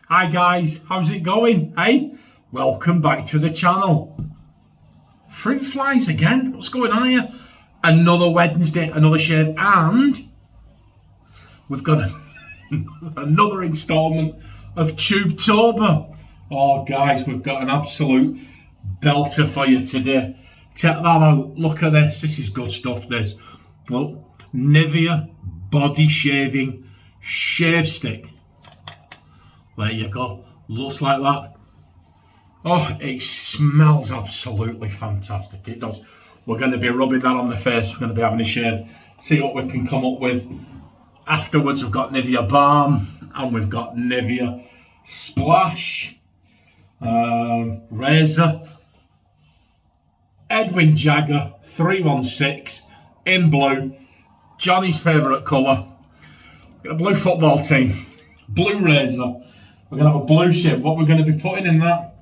Hi guys, how's it going? Hey, welcome back to the channel. Fruit flies again, what's going on here? Another Wednesday, another shave, and we've got another instalment of Tubetober. Oh guys, we've got an absolute belter for you today. Check that out, look at this is good stuff this. Look, Nivea body shaving shave stick. There you go, looks like that. Oh, it smells absolutely fantastic, it does. We're going to be rubbing that on the face, we're going to be having a shave, see what we can come up with. Afterwards we've got Nivea Balm and we've got Nivea Splash, Razor, Edwin Jagger 316 in blue, Johnny's favourite colour. Got a blue football team, blue razor. We're going to have a blue shave. What we're going to be putting in that,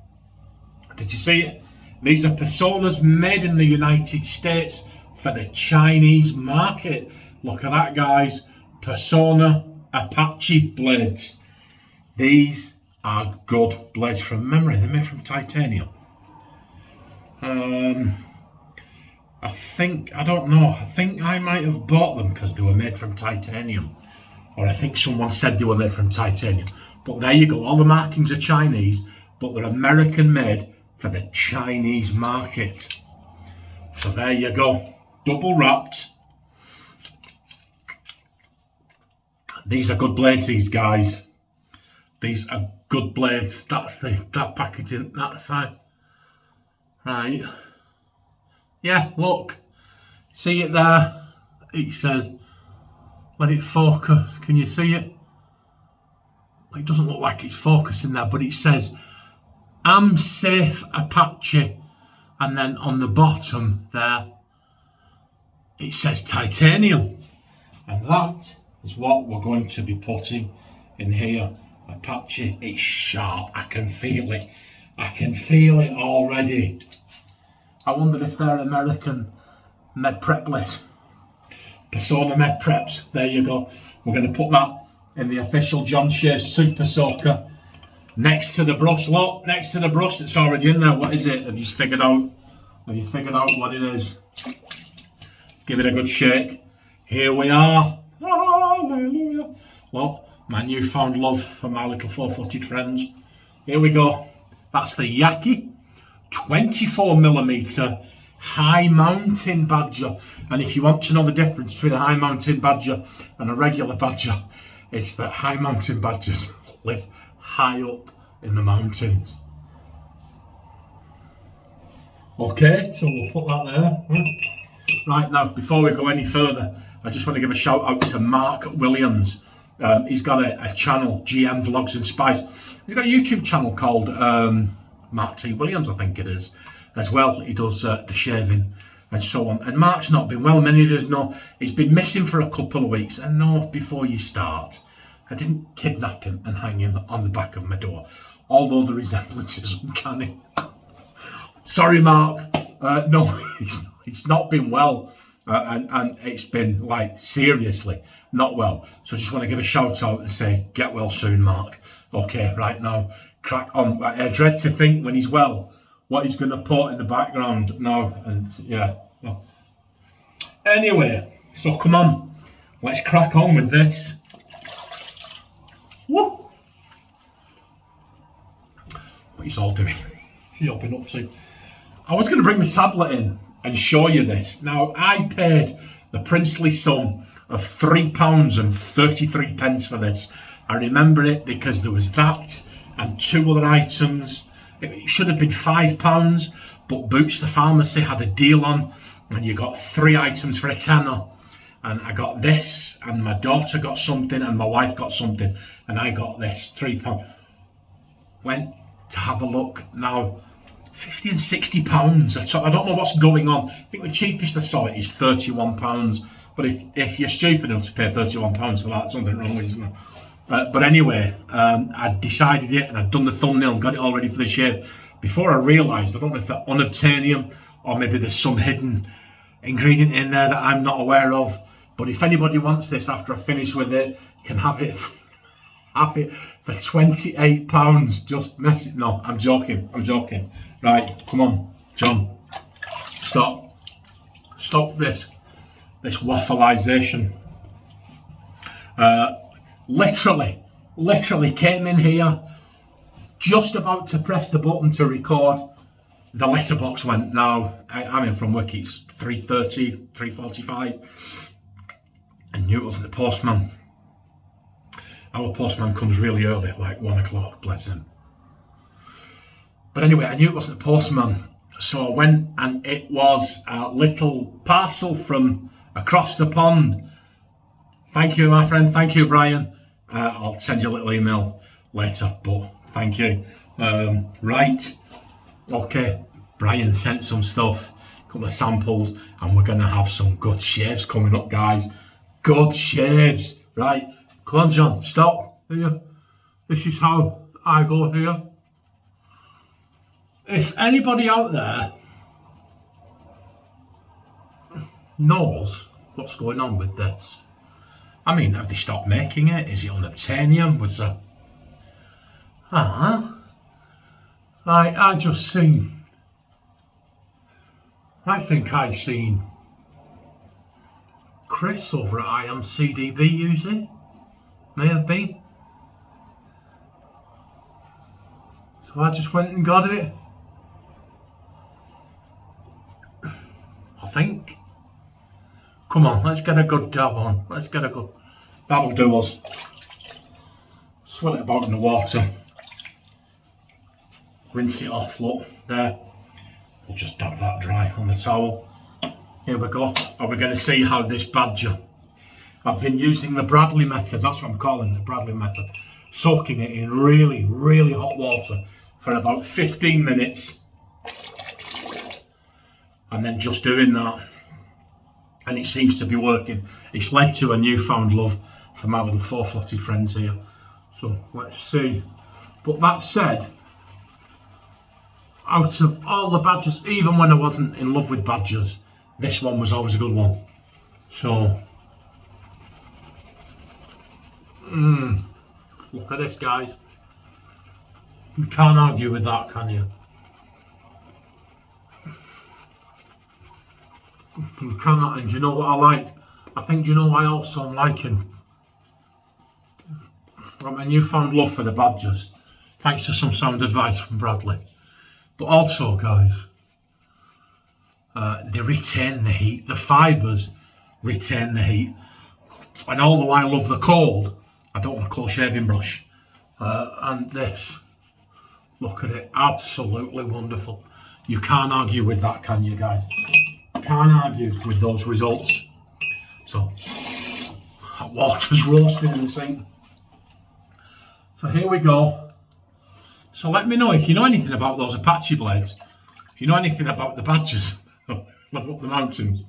did you see it? These are Personas made in the United States for the Chinese market. Look at that guys, Personna Apache blades. These are good blades from memory, they're made from titanium. I think I might have bought them because they were made from titanium. Or I think someone said they were made from titanium. But there you go, all the markings are Chinese, but they're American made for the Chinese market. So there you go, double wrapped. These are good blades, these guys. These are good blades. That's that packaging, that side. Right. Yeah, look. See it there? It says, let it focus. Can you see it? It doesn't look like it's focusing there, but it says I'm safe Apache, and then on the bottom there it says titanium, and that is what we're going to be putting in here. Apache, it's sharp, I can feel it already. I wonder if they're American med prep blades. Persona med preps, there you go. We're going to put that in the official John Shea Super Soaker next to the brush. Look, next to the brush, it's already in there. What is it? Have you figured out what it is? Give it a good shake. Here we are. Hallelujah. Look, my newfound love for my little four-footed friends. Here we go. That's the YAQI 24mm high mountain badger. And if you want to know the difference between a high mountain badger and a regular badger, it's that high mountain badgers live high up in the mountains. Okay, so we'll put that there. Right, now before we go any further, I just want to give a shout out to Mark Williams. He's got a channel, GM Vlogs and Spice. He's got a YouTube channel called Mark T. Williams, I think it is, as well. He does the shaving and so on. And Mark's not been well, many of us know. He's been missing for a couple of weeks. And no, before you start, I didn't kidnap him and hang him on the back of my door, although the resemblance is uncanny. Sorry, Mark. No, he's not been well. And it's been, like, seriously not well. So I just want to give a shout out and say, get well soon, Mark. Okay, right now, crack on. I dread to think when he's well, what he's going to put in the background now. And yeah. Well. Anyway, so come on. Let's crack on with this. Woo! What are you all doing? What you all been up to? I was going to bring the tablet in and show you this. Now, I paid the princely sum of £3.33 for this. I remember it because there was that and two other items. It should have been £5, but Boots the pharmacy had a deal on and you got 3 items for a tenner. And I got this, and my daughter got something, and my wife got something, and I got this, £3. Went to have a look. Now, £50 and £60. I don't know what's going on. I think the cheapest I saw it is £31. But if you're stupid enough to pay £31 for that, something wrong with it. But anyway, I decided it, and I'd done the thumbnail, got it all ready for the shave. Before I realised, I don't know if they're unobtainium, or maybe there's some hidden ingredient in there that I'm not aware of. But if anybody wants this after I finish with it, you can have it have it for £28. Just mess it. No, I'm joking. I'm joking. Right, come on, John. Stop this waffleization. Literally came in here, just about to press the button to record. The letterbox went. Now I'm in from work. It's 3:30, 3:45. I knew it wasn't the postman. Our postman comes really early, like 1 o'clock. Bless him. But anyway, I knew it wasn't the postman. So I went, and it was a little parcel from across the pond. Thank you, my friend. Thank you, Brian. I'll send you a little email later, but thank you. Right. Okay. Brian sent some stuff, a couple of samples, and we're going to have some good shaves coming up, guys. Good shaves. Right. Come on, John. Stop. Here. This is how I go here. If anybody out there knows what's going on with this, I mean, have they stopped making it? Is it unobtainium? Was there... I just seen... I think I seen Chris over at IMCDB use it. May have been. So I just went and got it. I think. Come on, let's get a good dab on. Let's get a good... That'll do us. Swirl it about in the water. Rinse it off, look, there. We'll just dab that dry on the towel. Here we go. Are we going to see how this badger... I've been using the Bradley method, that's what I'm calling it, the Bradley method. Soaking it in really, really hot water for about 15 minutes. And then just doing that. And it seems to be working. It's led to a newfound love for my little four-footed friends here. So let's see. But that said, out of all the badgers, even when I wasn't in love with badgers, this one was always a good one. So, look at this, guys. You can't argue with that, can you? You cannot. And do you know what I like? I think, do you know what I also am liking? From a newfound love for the badgers, thanks to some sound advice from Bradley. But also, guys, they retain the heat. The fibres retain the heat. And although I love the cold, I don't want a cold shaving brush. And this, look at it, absolutely wonderful. You can't argue with that, can you, guys? Can't argue with those results. So, that water's roasting in the sink. So here we go. So let me know if you know anything about those Apache blades. If you know anything about the badgers. Live up the mountains.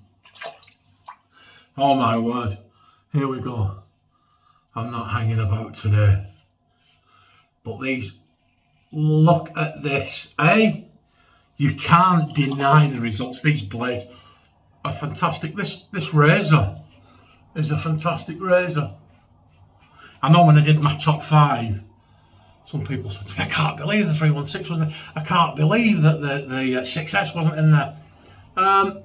Oh my word. Here we go. I'm not hanging about today. But these, look at this, eh? You can't deny the results. These blades are fantastic. This razor is a fantastic razor. I know when I did my top 5, some people said, I can't believe the 316 wasn't there. I can't believe that the 6S wasn't in there. I'll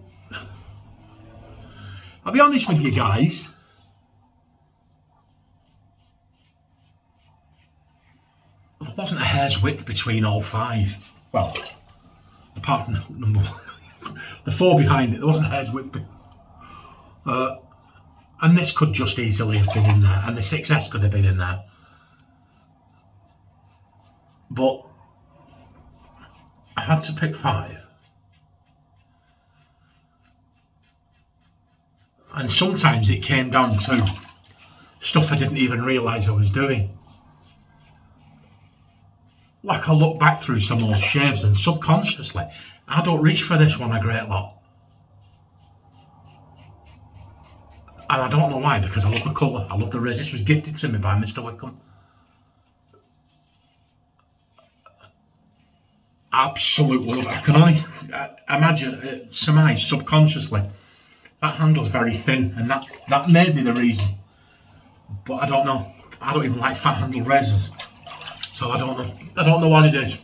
be honest with you guys. There wasn't a hair's width between all 5. Well, apart from number 1. The 4 behind it, there wasn't a hair's width. And this could just easily have been in there, and the 6S could have been in there. But I had to pick 5. And sometimes it came down to stuff I didn't even realise I was doing. Like I look back through some old shaves and subconsciously, I don't reach for this one a great lot. And I don't know why, because I love the colour, I love the razor. This was gifted to me by Mr. Wickham. Absolutely love it. I can only imagine, surmise subconsciously, that handle's very thin, and that may be the reason. But I don't know. I don't even like fan handle razors, so I don't know what it is.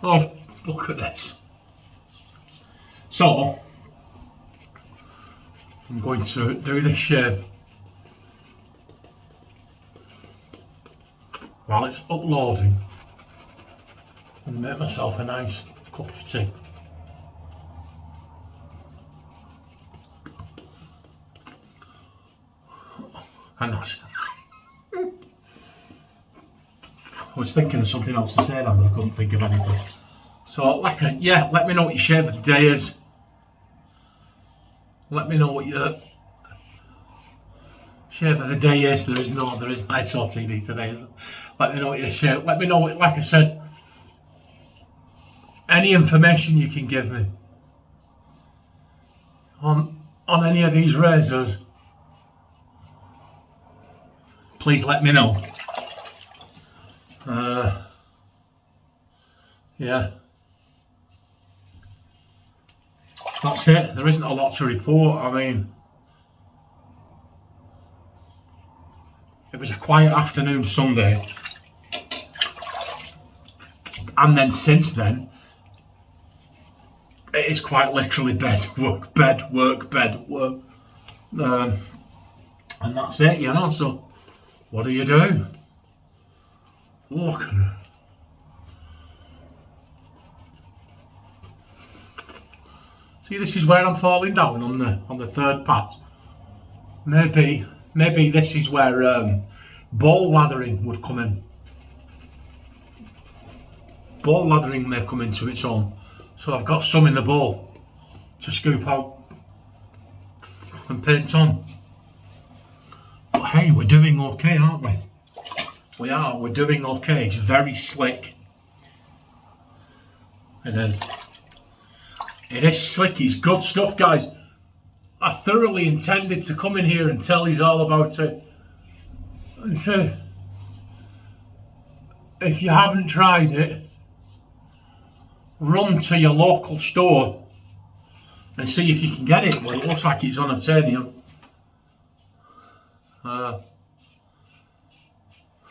Oh, look at this. So I'm going to do this shave while it's uploading and make myself a nice cup of tea. And that's I was thinking of something else to say then, but I couldn't think of anything. So, yeah, let me know what your shave of the day is. Let me know what your shave of the day is. There is nice TV today, isn't it? Let me know what your shave. Let me know what, like I said, any information you can give me on any of these razors. Please let me know. Yeah. That's it. There isn't a lot to report. I mean, it was a quiet afternoon Sunday. And then since then, it is quite literally bed, work, bed, work, bed, work. And that's it, you know, so what do you do? Look at it. See, this is where I'm falling down on the third pass. Maybe this is where ball lathering would come in. Ball lathering may come into its own. So I've got some in the bowl to scoop out and paint on. But hey, we're doing okay, aren't we? We are, we're doing okay. It's very slick. And then it is slick, it's good stuff, guys. I thoroughly intended to come in here and tell you all about it. And so, if you haven't tried it, run to your local store and see if you can get it. Well, it looks like it's unobtainium.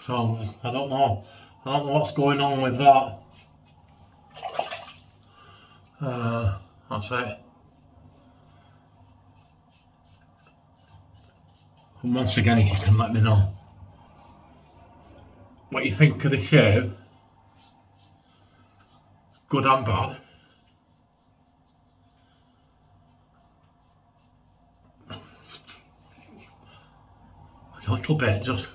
So I don't know what's going on with that. That's it. And once again, if you can let me know what you think of the shave, good and bad. It's a little bit just.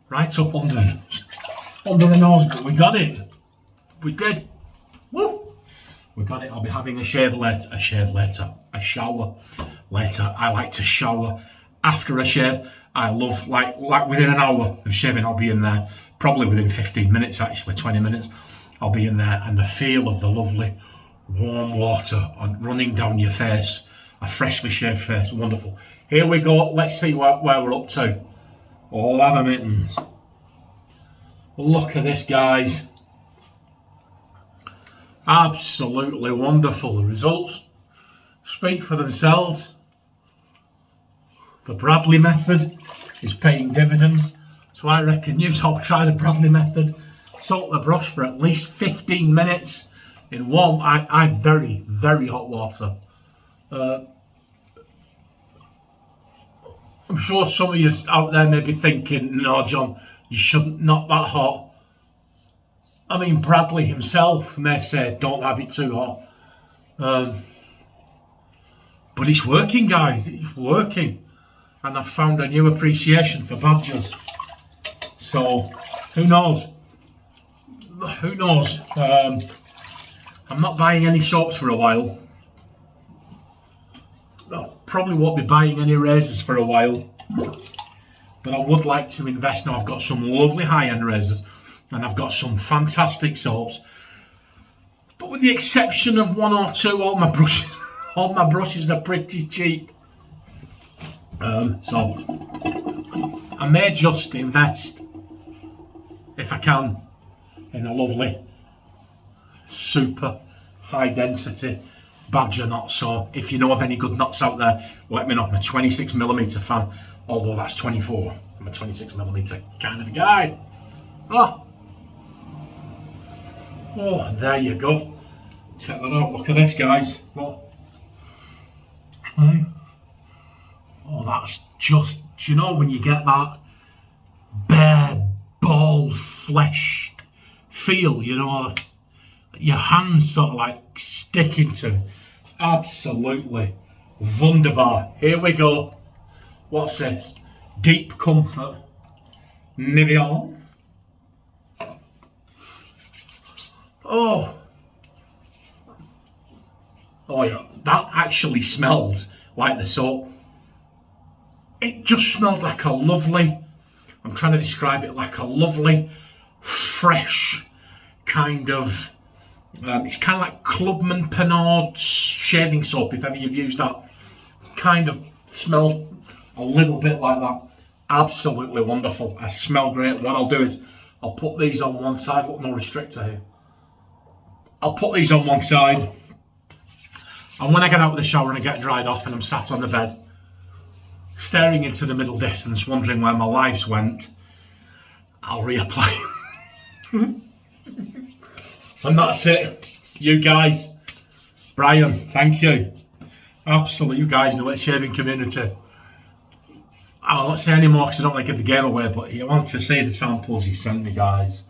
Right up under the nose, but we got it. We did. Woo! We got it. I'll be having a shower later. I like to shower after a shave. I love, like within an hour of shaving, I'll be in there. Probably within 15 minutes, actually, 20 minutes. I'll be in there, and the feel of the lovely warm water running down your face, a freshly shaved face, wonderful. Here we go. Let's see where we're up to. Oh, leather mittens. Look at this, guys. Absolutely wonderful. The results speak for themselves. The Bradley method is paying dividends. So I reckon you've all tried the Bradley method. Salt the brush for at least 15 minutes in warm, very, very hot water. I'm sure some of you out there may be thinking, no, John, you shouldn't, not that hot. I mean, Bradley himself may say, don't have it too hot. But it's working, guys, it's working. And I've found a new appreciation for badgers. So, who knows? Who knows? I'm not buying any soaps for a while. I probably won't be buying any razors for a while, but I would like to invest. Now I've got some lovely high-end razors and I've got some fantastic soaps, but with the exception of one or two, all my brushes are pretty cheap. So I may just invest, if I can, in a lovely super high density badger knot. So if you know of any good knots out there, let me know. I'm a 26mm fan, although that's 24. I'm a 26mm kind of a guy. Oh, there you go. Check that out. Look at this, guys. Look. Hey. Oh, that's just, do you know when you get that bare ball flesh feel, you know, your hands sort of like sticking to. Absolutely wunderbar. Here we go. What's this? Deep Comfort Nivea. Oh yeah, that actually smells like the soap. It just smells like a lovely, I'm trying to describe it, like a lovely, fresh kind of, it's kind of like Clubman Pernod shaving soap, if ever you've used that. Kind of smell a little bit like that. Absolutely wonderful. I smell great. What I'll do is, I'll put these on one side. Look, no restrictor here. I'll put these on one side. And when I get out of the shower and I get dried off and I'm sat on the bed, staring into the middle distance, wondering where my lives went, I'll reapply. And that's it. You guys, Brian, thank you. Absolutely, you guys in the wet shaving community. I won't say any more because I don't want to give the game away, but you want to see the samples you sent me, guys.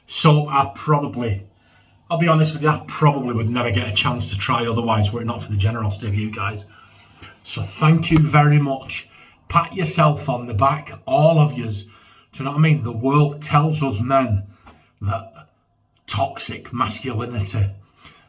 So I'll be honest with you, I probably would never get a chance to try otherwise were it not for the generosity of you guys. So thank you very much. Pat yourself on the back, all of yous. Do you know what I mean? The world tells us men that toxic masculinity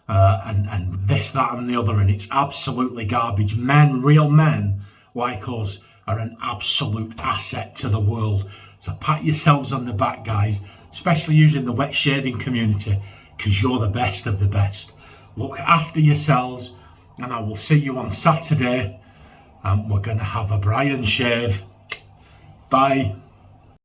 and this, that and the other, and it's absolutely garbage. Men, real men like us, are an absolute asset to the world. So pat yourselves on the back, guys, especially using the wet shaving community, because you're the best of the best. Look after yourselves, and I will see you on Saturday, and we're going to have a Brian shave. Bye.